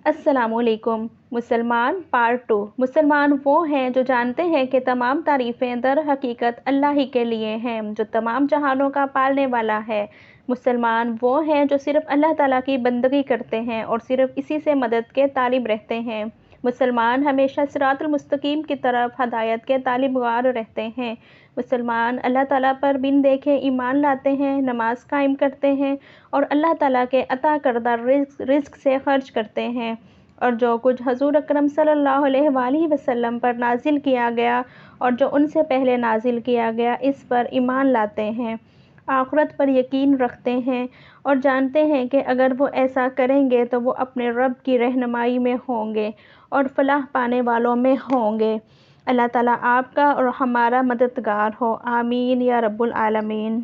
السلام علیکم۔ مسلمان پارٹ 2۔ مسلمان وہ ہیں جو جانتے ہیں کہ تمام تعریفیں در حقیقت اللہ ہی کے لیے ہیں جو تمام جہانوں کا پالنے والا ہے۔ مسلمان وہ ہیں جو صرف اللہ تعالیٰ کی بندگی کرتے ہیں اور صرف اسی سے مدد کے طالب رہتے ہیں۔ مسلمان ہمیشہ صراط المستقیم کی طرف ہدایت کے طالبگار رہتے ہیں۔ مسلمان اللہ تعالیٰ پر بن دیکھے ایمان لاتے ہیں، نماز قائم کرتے ہیں اور اللہ تعالیٰ کے عطا کردہ رزق سے خرچ کرتے ہیں، اور جو کچھ حضور اکرم صلی اللہ علیہ وآلہ وسلم پر نازل کیا گیا اور جو ان سے پہلے نازل کیا گیا اس پر ایمان لاتے ہیں، آخرت پر یقین رکھتے ہیں اور جانتے ہیں کہ اگر وہ ایسا کریں گے تو وہ اپنے رب کی رہنمائی میں ہوں گے اور فلاح پانے والوں میں ہوں گے۔ اللہ تعالیٰ آپ کا اور ہمارا مددگار ہو، آمین یا رب العالمین۔